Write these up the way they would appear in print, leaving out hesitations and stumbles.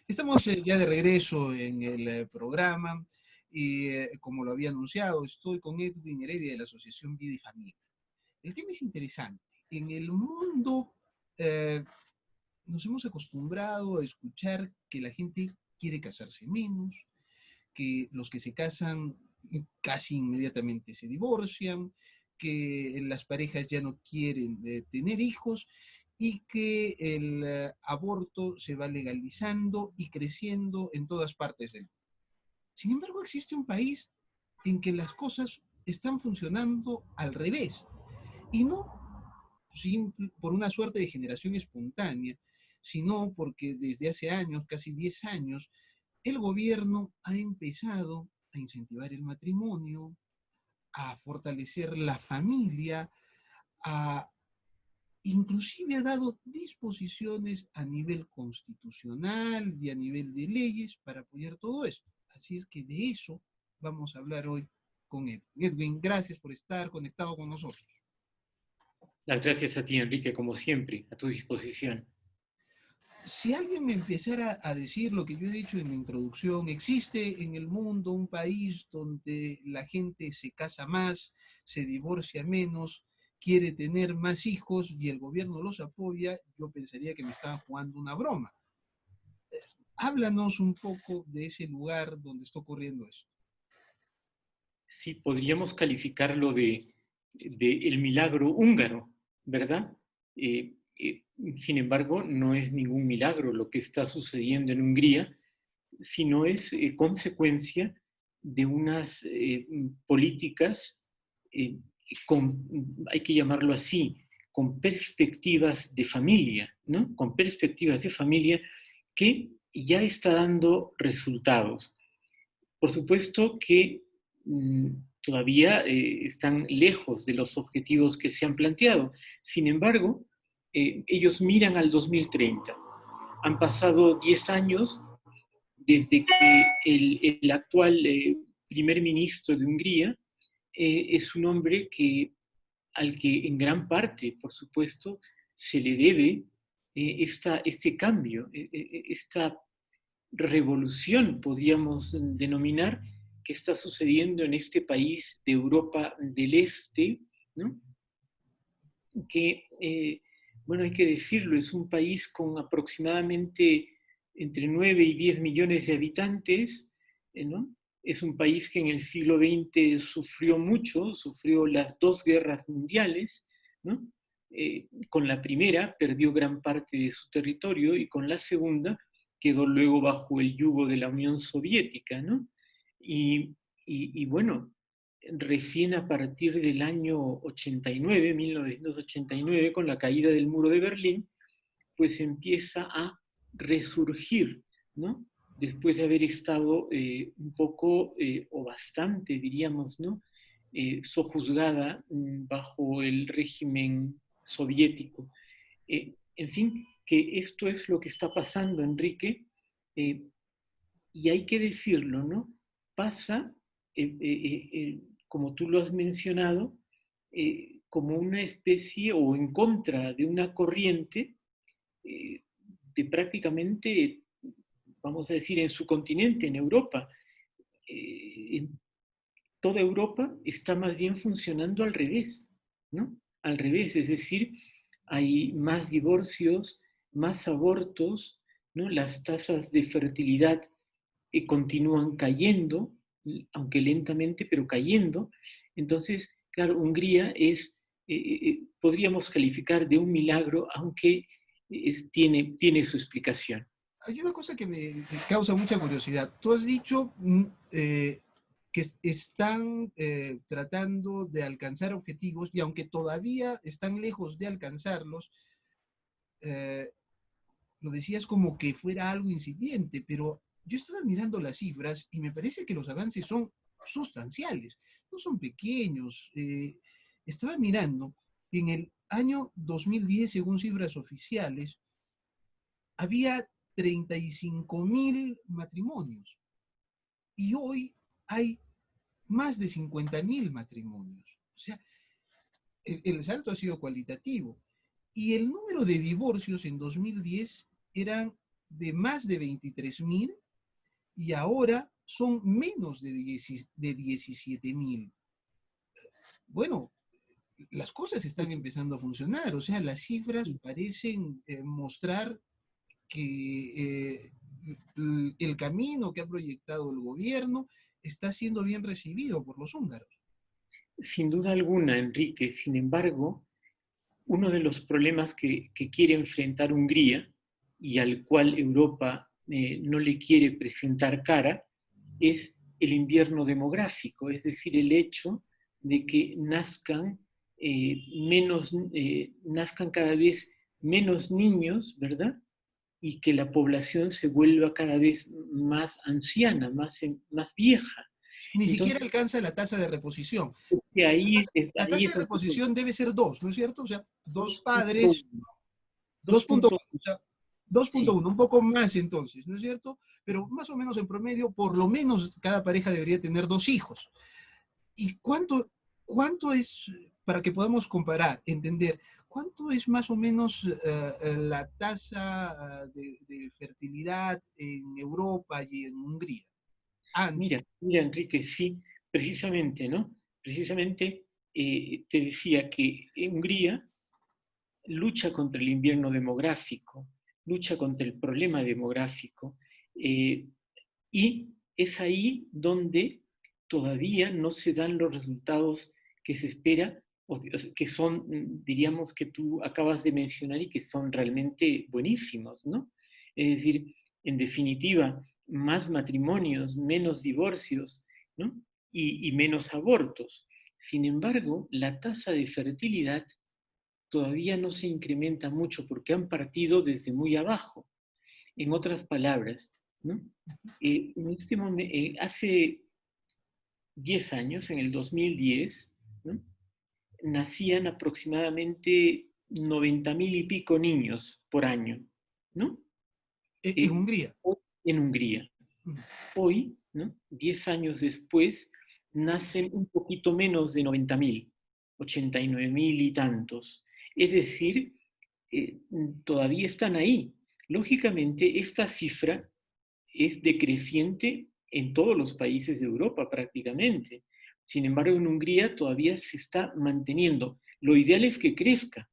Estamos ya de regreso en el programa y como lo había anunciado, estoy con Edwin Heredia de la Asociación Vida y Familia. El tema es interesante. En el mundo eh, nos hemos acostumbrado a escuchar que la gente quiere casarse menos, que los que se casan casi inmediatamente se divorcian, que las parejas ya no quieren tener hijos y que el aborto se va legalizando y creciendo en todas partes del mundo. Sin embargo, existe un país en que las cosas están funcionando al revés y no por una suerte de generación espontánea, sino porque desde hace años, casi 10 años, el gobierno ha empezado a incentivar el matrimonio, a fortalecer la familia, a inclusive ha dado disposiciones a nivel constitucional y a nivel de leyes para apoyar todo esto. Así es que de eso vamos a hablar hoy con Edwin. Edwin, gracias por estar conectado con nosotros. Las gracias a ti, Enrique, como siempre, a tu disposición. Si alguien me empezara a decir lo que yo he dicho en la introducción, existe en el mundo un país donde la gente se casa más, se divorcia menos, quiere tener más hijos y el gobierno los apoya, yo pensaría que me estaban jugando una broma. Háblanos un poco de ese lugar donde está ocurriendo esto. Sí, podríamos calificarlo de el milagro húngaro, ¿verdad? Eh, eh, Sin embargo, no es ningún milagro lo que está sucediendo en Hungría, sino es consecuencia de unas políticas, eh, hay que llamarlo así, con perspectivas de familia, ¿no? Con perspectivas de familia que ya está dando resultados. Por supuesto que todavía están lejos de los objetivos que se han planteado. Sin embargo, ellos miran al 2030. Han pasado 10 años desde que el actual primer ministro de Hungría es un hombre al que en gran parte, por supuesto, se le debe este cambio, esta revolución, podríamos denominar, que está sucediendo en este país de Europa del Este, ¿no? Que, bueno, hay que decirlo, es un país con aproximadamente entre 9 y 10 millones de habitantes, ¿no? Es un país que en el siglo XX sufrió mucho, sufrió las dos guerras mundiales, ¿no? Con la primera perdió gran parte de su territorio y con la segunda quedó luego bajo el yugo de la Unión Soviética, ¿no? Y bueno, recién a partir del año 89, 1989, con la caída del muro de Berlín, pues empieza a resurgir, ¿no? Después de haber estado un poco o bastante, diríamos, ¿no? Sojuzgada bajo el régimen soviético. En fin, que esto es lo que está pasando, Enrique, eh, y hay que decirlo, ¿no? Pasa, como tú lo has mencionado, como una especie o en contra de una corriente eh, de prácticamente, vamos a decir, en su continente, en Europa. En toda Europa está más bien funcionando al revés, ¿no? Al revés, es decir, hay más divorcios, más abortos, ¿no? Las tasas de fertilidad continúan cayendo, aunque lentamente, pero cayendo. Entonces, claro, Hungría podríamos calificar de un milagro, aunque tiene su explicación. Hay una cosa que me causa mucha curiosidad. Tú has dicho que están tratando de alcanzar objetivos y aunque todavía están lejos de alcanzarlos, eh, lo decías como que fuera algo incipiente, pero yo estaba mirando las cifras y me parece que los avances son sustanciales, no son pequeños. Estaba mirando, en el año 2010, según cifras oficiales, había 35.000 matrimonios y hoy hay más de 50.000 matrimonios. O sea, el salto ha sido cualitativo. Y el número de divorcios en 2010 eran de más de 23.000 y ahora son menos de 17.000. Bueno, las cosas están empezando a funcionar, o sea, las cifras parecen mostrar que el camino que ha proyectado el gobierno está siendo bien recibido por los húngaros. Sin duda alguna, Enrique. Sin embargo, uno de los problemas que quiere enfrentar Hungría y al cual Europa no le quiere presentar cara es el invierno demográfico, es decir, el hecho de que nazcan cada vez menos niños, ¿verdad? Y que la población se vuelva cada vez más anciana, más vieja. Ni siquiera Entonces, alcanza la tasa de reposición. que La ahí tasa es de reposición debe ser 2, ¿no es cierto? O sea, dos padres, 2.1. 2.1, 2.1. o sea, Sí, 2.1, un poco más entonces, ¿no es cierto? Pero más o menos en promedio, por lo menos cada pareja debería tener 2 hijos. ¿Y cuánto es, para que podamos comparar, entender, cuánto es más o menos la tasa de fertilidad en Europa y en Hungría? Antes. mira, Enrique, sí, precisamente, ¿no? Precisamente te decía que Hungría lucha contra el invierno demográfico, lucha contra el problema demográfico, eh, y es ahí donde todavía no se dan los resultados que se espera, o que son, diríamos, que tú acabas de mencionar y que son realmente buenísimos, ¿no? Es decir, en definitiva, más matrimonios, menos divorcios, ¿no? Y menos abortos. Sin embargo, la tasa de fertilidad todavía no se incrementa mucho porque han partido desde muy abajo. En otras palabras, ¿no? En este hace 10 años, en el 2010, ¿no? Nacían aproximadamente 90.000 y pico niños por año, ¿no? En Hungría. En Hungría. Hoy, ¿no? 10 años después, nacen un poquito menos de 90.000, 89.000 y tantos. Es decir, todavía están ahí. Lógicamente, esta cifra es decreciente en todos los países de Europa prácticamente. Sin embargo, en Hungría todavía se está manteniendo. Lo ideal es que crezca,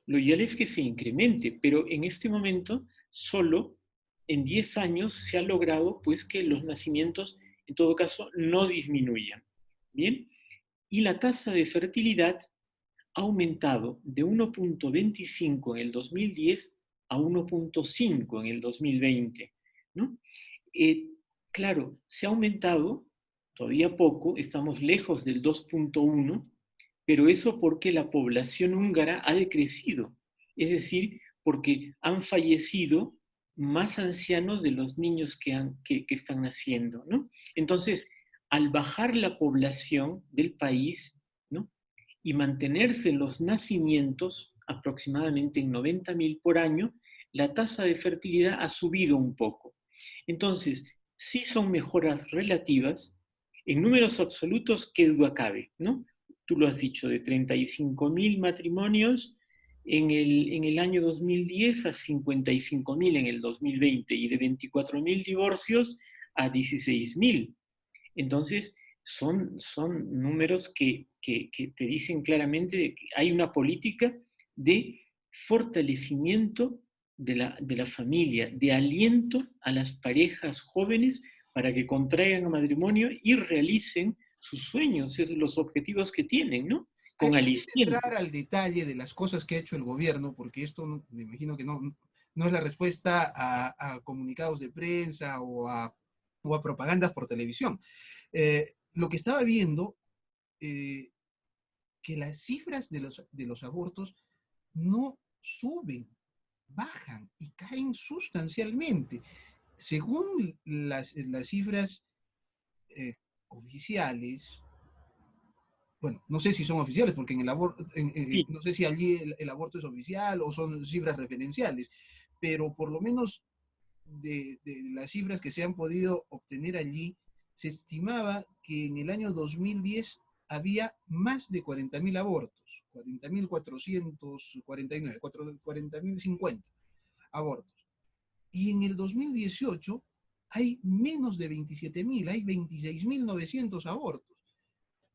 lo ideal es que se incremente, pero en este momento solo en 10 años se ha logrado pues que los nacimientos en todo caso no disminuyan. Bien, y la tasa de fertilidad ha aumentado de 1.25 en el 2010 a 1.5 en el 2020, ¿no? Eh, claro, se ha aumentado, todavía poco, estamos lejos del 2.1, pero eso porque la población húngara ha decrecido, es decir, porque han fallecido más ancianos de los niños que están naciendo, ¿no? Entonces, al bajar la población del país, ¿no? Y mantenerse los nacimientos aproximadamente en 90.000 por año, la tasa de fertilidad ha subido un poco. Entonces, sí son mejoras relativas, en números absolutos, qué duda cabe, ¿no? Tú lo has dicho, de 35.000 matrimonios en el año 2010 a 55.000 en el 2020 y de 24.000 divorcios a 16.000. Entonces, son números que te dicen claramente que hay una política de fortalecimiento de la familia, de aliento a las parejas jóvenes para que contraigan matrimonio y realicen sus sueños, los objetivos que tienen, ¿no? Con Antes de aliciente. entrar al detalle de las cosas que ha hecho el gobierno, porque esto me imagino que no es la respuesta a comunicados de prensa o a propagandas por televisión. Lo que estaba viendo, eh, que las cifras de los abortos no suben, bajan y caen sustancialmente. Según las cifras eh, oficiales, bueno, no sé si son oficiales, porque en el aborto, Sí, no sé si allí el aborto es oficial o son cifras referenciales, pero por lo menos de las cifras que se han podido obtener allí, se estimaba que en el año 2010 había más de 40.000 abortos, 40.449, 40.050 abortos. y en el 2018 hay menos de 27.000, hay 26.900 abortos.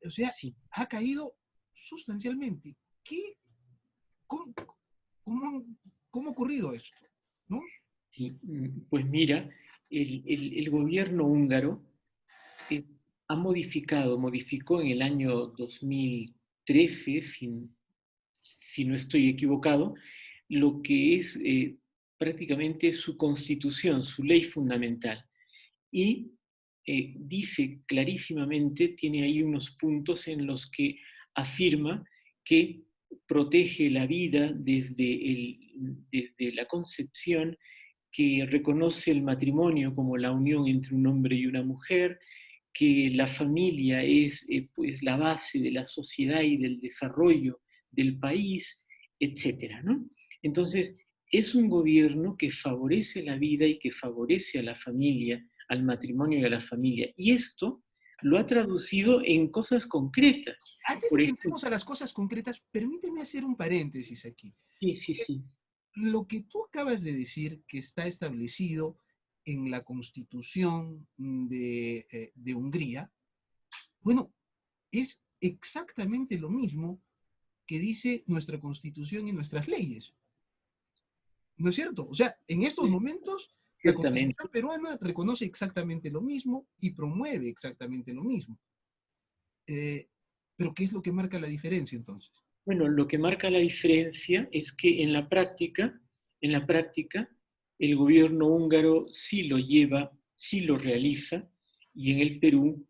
O sea, Sí. ha caído sustancialmente. ¿Cómo, cómo, cómo ha ocurrido esto? ¿No? Sí, pues mira, el gobierno húngaro eh, modificó en el año 2013, si no estoy equivocado, lo que es prácticamente su constitución, su ley fundamental. Y dice clarísimamente, tiene ahí unos puntos en los que afirma que protege la vida desde la concepción, que reconoce el matrimonio como la unión entre un hombre y una mujer, que la familia es pues, la base de la sociedad y del desarrollo del país, etcétera, ¿no? Entonces, es un gobierno que favorece la vida y que favorece a la familia, al matrimonio y a la familia. Y esto lo ha traducido en cosas concretas. Antes de Por que ejemplo, entremos a las cosas concretas, permíteme hacer un paréntesis aquí. sí, sí, sí. Lo que tú acabas de decir que está establecido en la Constitución de Hungría, bueno, es exactamente lo mismo que dice nuestra Constitución y nuestras leyes. ¿No es cierto? O sea, en estos momentos la Ciertamente. Constitución peruana reconoce exactamente lo mismo y promueve exactamente lo mismo. Eh, pero ¿qué es lo que marca la diferencia entonces? Bueno, lo que marca la diferencia es que en la práctica, el gobierno húngaro sí lo lleva, sí lo realiza, y en el Perú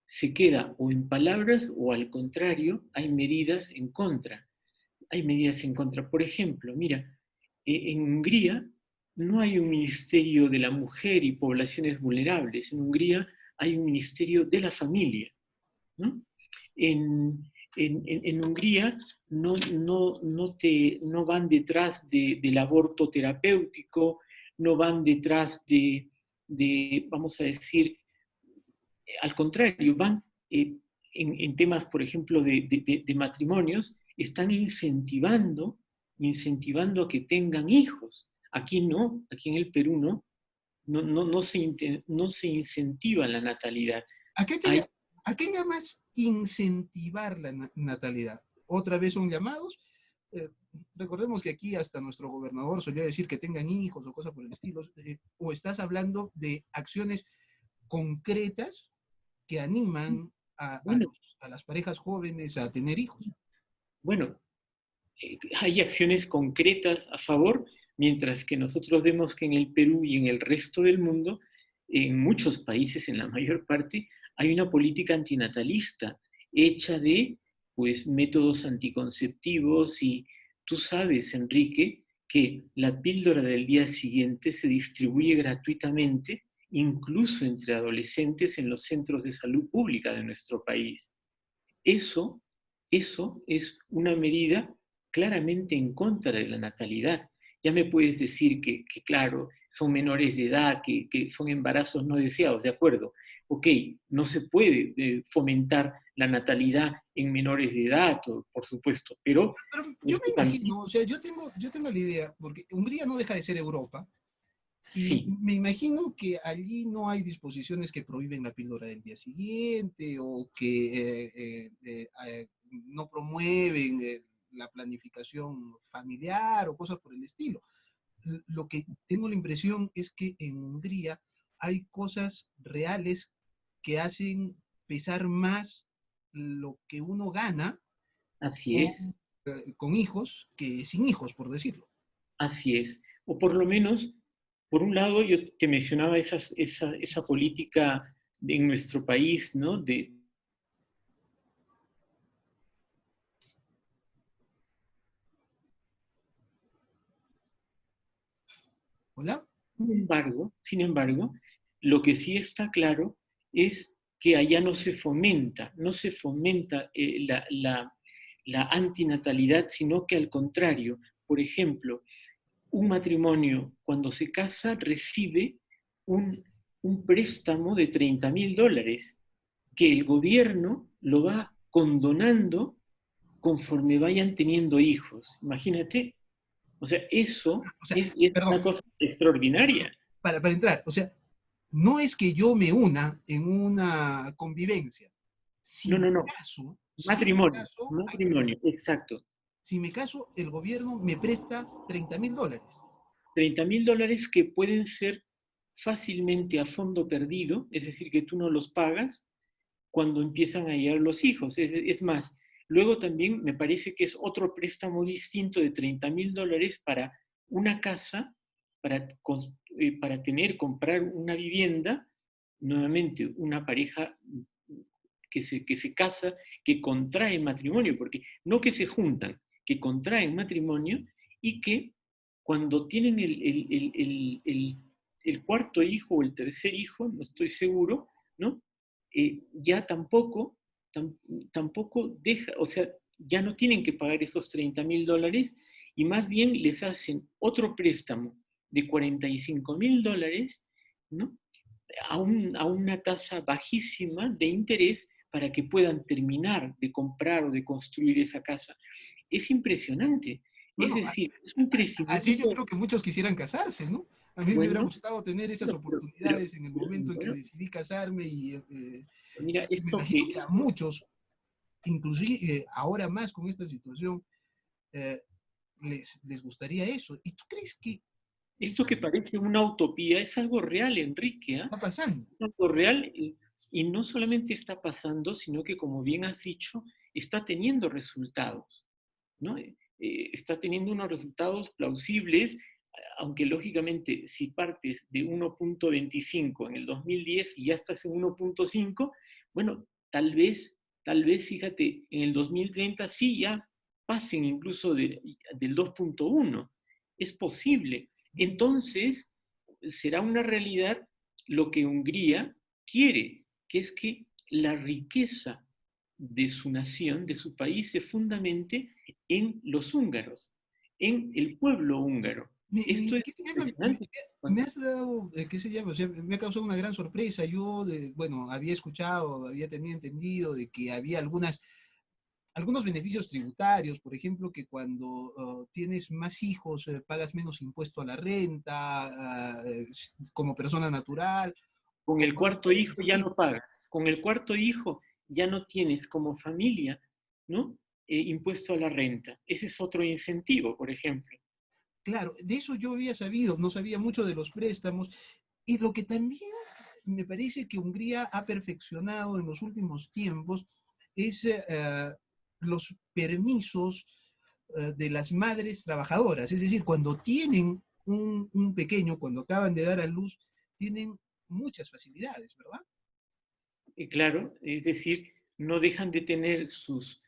se queda o en palabras o al contrario, hay medidas en contra. Hay medidas en contra. Por ejemplo, mira, en Hungría no hay un ministerio de la mujer y poblaciones vulnerables. En Hungría hay un ministerio de la familia, ¿no? En, en Hungría no van detrás del aborto terapéutico, no van detrás vamos a decir, al contrario, van en temas, por ejemplo, de matrimonios, están incentivando a que tengan hijos. Aquí no, aquí en el Perú no se incentiva la natalidad. ¿A qué, Hay, ¿A qué llamas incentivar la natalidad? ¿Otra vez son llamados? Eh, Recordemos que aquí hasta nuestro gobernador solía decir que tengan hijos o cosas por el estilo. ¿O estás hablando de acciones concretas que animan bueno, a las parejas jóvenes a tener hijos? bueno, hay acciones concretas a favor, mientras que nosotros vemos que en el Perú y en el resto del mundo, en muchos países, en la mayor parte, hay una política antinatalista hecha de pues, métodos anticonceptivos y tú sabes, Enrique, que la píldora del día siguiente se distribuye gratuitamente, incluso entre adolescentes en los centros de salud pública de nuestro país. Eso, eso es una medida claramente en contra de la natalidad. Ya me puedes decir claro, son menores de edad, que son embarazos no deseados, de acuerdo. Ok, no se puede fomentar la natalidad en menores de edad, por supuesto, pero Pero yo me esto también, imagino, o sea, yo tengo la idea, porque Hungría no deja de ser Europa, y sí, me imagino que allí no hay disposiciones que prohíben la píldora del día siguiente o que no promueven la planificación familiar o cosas por el estilo. Lo que tengo la impresión es que en Hungría hay cosas reales que hacen pesar más lo que uno gana así con, es. con hijos que sin hijos, por decirlo. Así es. O por lo menos, por un lado, yo te mencionaba esa política en nuestro país, ¿no? ¿Hola? Sin embargo, lo que sí está claro es que allá no se fomenta la antinatalidad, sino que al contrario, por ejemplo, un matrimonio cuando se casa recibe un, un préstamo de $30,000 que el gobierno lo va condonando conforme vayan teniendo hijos. Imagínate, O sea, eso O sea, es perdón, una cosa extraordinaria. para entrar, o sea, no es que yo me una en una convivencia. Si No, me no, no. caso, Matrimonio, matrimonio, exacto. si me caso, el gobierno me presta $30.000. 30.000 dólares que pueden ser fácilmente a fondo perdido, es decir, que tú no los pagas cuando empiezan a llegar los hijos. Es más, luego también me parece que es otro préstamo distinto de 30.000 dólares para una casa, para, para comprar una vivienda, nuevamente una pareja que se casa, que contrae matrimonio, porque no que se juntan, que contraen matrimonio y que cuando tienen el cuarto hijo o el tercer hijo, no estoy seguro, ¿no? Ya tam- tampoco deja, o sea, ya no tienen que pagar esos 30.000 dólares y más bien les hacen otro préstamo de 45.000 dólares, ¿no? A una tasa bajísima de interés para que puedan terminar de comprar o de construir esa casa. Es impresionante. No, Es no, decir, es un así yo crecimiento, creo que muchos quisieran casarse, ¿no? A mí me hubiera bueno, gustado tener esas bueno, pero, oportunidades en el momento en que bueno, decidí casarme mira, y me esto imagino que, que a muchos, inclusive ahora más con esta situación, eh, les gustaría eso. ¿Y tú crees que esto que quizás parece una utopía es algo real, Enrique, ¿ah? está pasando? Es algo real y no solamente está pasando, sino que, como bien has dicho, está teniendo resultados, ¿no? Está teniendo unos resultados plausibles, aunque lógicamente si partes de 1.25 en el 2010 y ya estás en 1.5, bueno, tal vez, fíjate, en el 2030 sí ya pasen incluso del 2.1. Es posible. Entonces, será una realidad lo que Hungría quiere, que es que la riqueza de su nación, de su país, se fundamente en los húngaros, en el pueblo húngaro. Esto es ¿Qué se llama? impresionante. Me has dado, ¿qué se llama? O sea, me ha causado una gran sorpresa. Yo, bueno, había escuchado, había tenido entendido de que había algunos beneficios tributarios, por ejemplo, que cuando tienes más hijos pagas menos impuesto a la renta, como persona natural, Con o el cosas cuarto por el hijo ya estilo. no pagas. Con el cuarto hijo ya no tienes como familia, ¿no? Impuesto a la renta. Ese es otro incentivo, por ejemplo. Claro, de eso yo había sabido, no sabía mucho de los préstamos. Y lo que también me parece que Hungría ha perfeccionado en los últimos tiempos es los permisos de las madres trabajadoras. Es decir, cuando tienen un pequeño, cuando acaban de dar a luz, tienen muchas facilidades, ¿verdad? Claro, es decir, no dejan de tener sus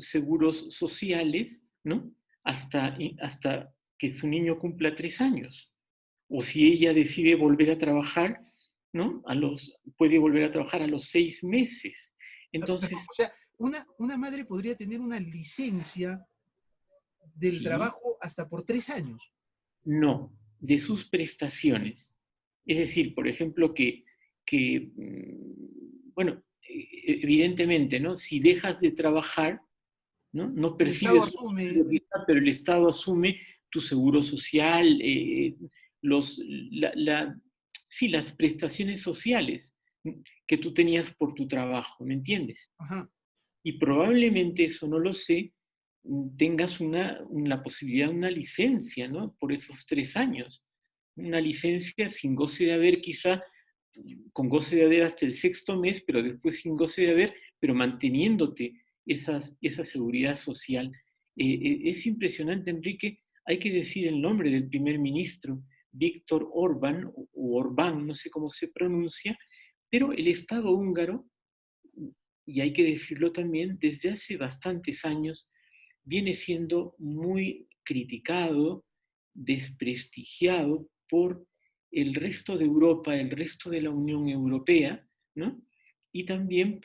seguros sociales, ¿no? Hasta que su niño cumpla 3 años. O si ella decide volver a trabajar, ¿no? Puede volver a trabajar a los 6 meses. Perdón, Entonces, o sea, una madre podría tener una licencia del sí, trabajo hasta por 3 años. no, de sus prestaciones. Es decir, por ejemplo, bueno, evidentemente, ¿no? Si dejas de trabajar, no El Estado percibes asume, pero el Estado asume tu seguro social, los, la, la, sí, las prestaciones sociales que tú tenías por tu trabajo, ¿me entiendes? ajá, Y probablemente, eso no lo sé, tengas la posibilidad de una licencia, ¿no? Por esos 3 años. Una licencia sin goce de haber, quizá con goce de haber hasta el sexto mes, pero después sin goce de haber, pero manteniéndote esa seguridad social. Es impresionante, Enrique. Hay que decir el nombre del primer ministro, Víctor Orbán, o Orbán, no sé cómo se pronuncia, pero el Estado húngaro, y hay que decirlo también, desde hace bastantes años viene siendo muy criticado, desprestigiado por el resto de Europa, el resto de la Unión Europea, ¿no? Y también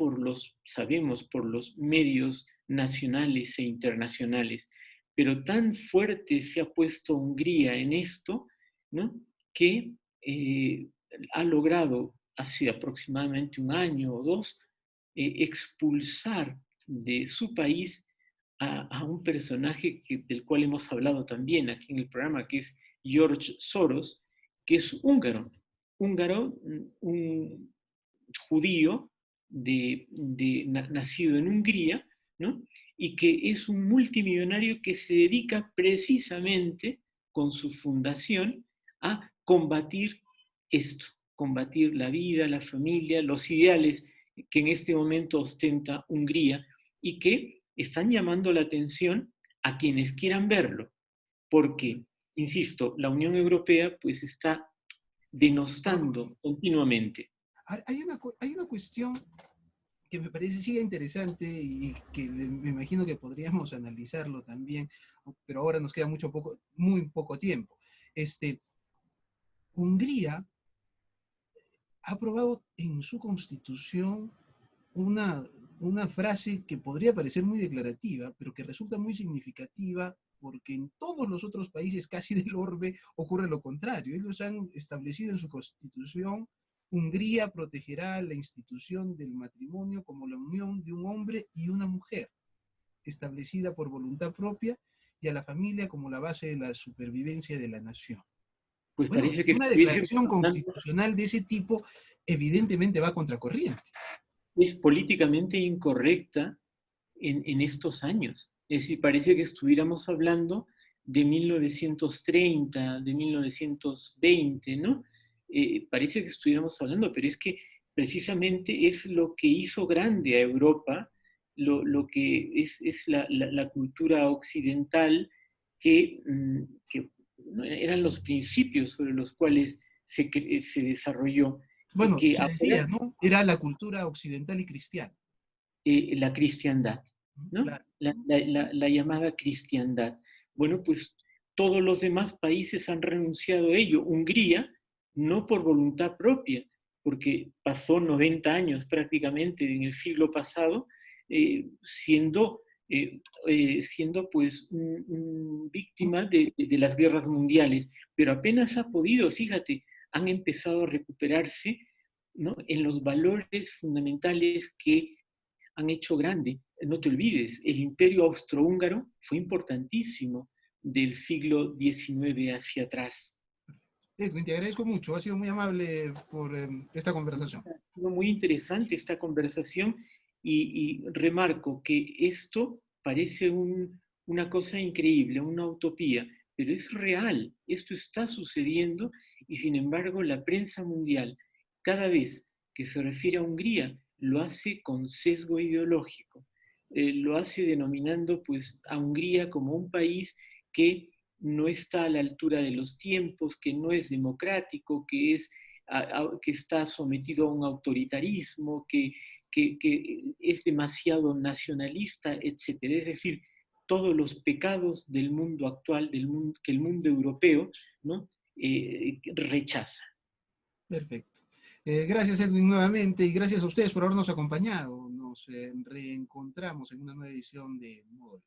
sabemos, por los medios nacionales e internacionales. Pero tan fuerte se ha puesto Hungría en esto, ¿no? Que ha logrado hace aproximadamente un año o dos expulsar de su país a un personaje del cual hemos hablado también aquí en el programa, que es George Soros, que es húngaro, un judío nacido en Hungría, ¿no? Y que es un multimillonario que se dedica precisamente con su fundación a combatir esto, combatir la vida, la familia, los ideales que en este momento ostenta Hungría y que están llamando la atención a quienes quieran verlo, porque, insisto, la Unión Europea pues está denostando continuamente. Ahora, hay una cuestión que me parece sigue interesante y que me imagino que podríamos analizarlo también, pero ahora nos queda muy poco tiempo. Hungría ha aprobado en su constitución una, una frase que podría parecer muy declarativa, pero que resulta muy significativa porque en todos los otros países casi del orbe ocurre lo contrario. Ellos han establecido en su constitución: Hungría protegerá la institución del matrimonio como la unión de un hombre y una mujer, establecida por voluntad propia, y a la familia como la base de la supervivencia de la nación. Pues Bueno, parece que una estuviésemos declaración hablando, constitucional de ese tipo evidentemente va contracorriente. es políticamente incorrecta en estos años. Es decir, parece que estuviéramos hablando de 1930, de 1920, ¿no? Parece que estuviéramos hablando, pero es que precisamente es lo que hizo grande a Europa, lo que es la cultura occidental que ¿no? Eran los principios sobre los cuales se desarrolló y Bueno, que se decía, ahora ¿no? Era la cultura occidental y cristiana. la cristiandad, ¿no? Claro. La llamada cristiandad. Bueno, pues todos los demás países han renunciado a ello. Hungría, no por voluntad propia, porque pasó 90 años prácticamente en el siglo pasado siendo, siendo pues víctima de las guerras mundiales, pero apenas ha podido, fíjate, han empezado a recuperarse, ¿no? En los valores fundamentales que han hecho grande. No te olvides, el imperio austrohúngaro fue importantísimo del siglo XIX hacia atrás. Edwin, te agradezco mucho. Ha sido muy amable por esta conversación. Ha sido muy interesante esta conversación y remarco que esto parece una cosa increíble, una utopía, pero es real, esto está sucediendo y sin embargo la prensa mundial cada vez que se refiere a Hungría lo hace con sesgo ideológico, lo hace denominando pues a Hungría como un país que no está a la altura de los tiempos, que no es democrático, que está sometido a un autoritarismo, que es demasiado nacionalista, etcétera. Es decir, todos los pecados del mundo actual, que el mundo europeo, ¿no? Rechaza. Perfecto. Gracias, Edwin, nuevamente, y gracias a ustedes por habernos acompañado. Nos reencontramos en una nueva edición de Módulo.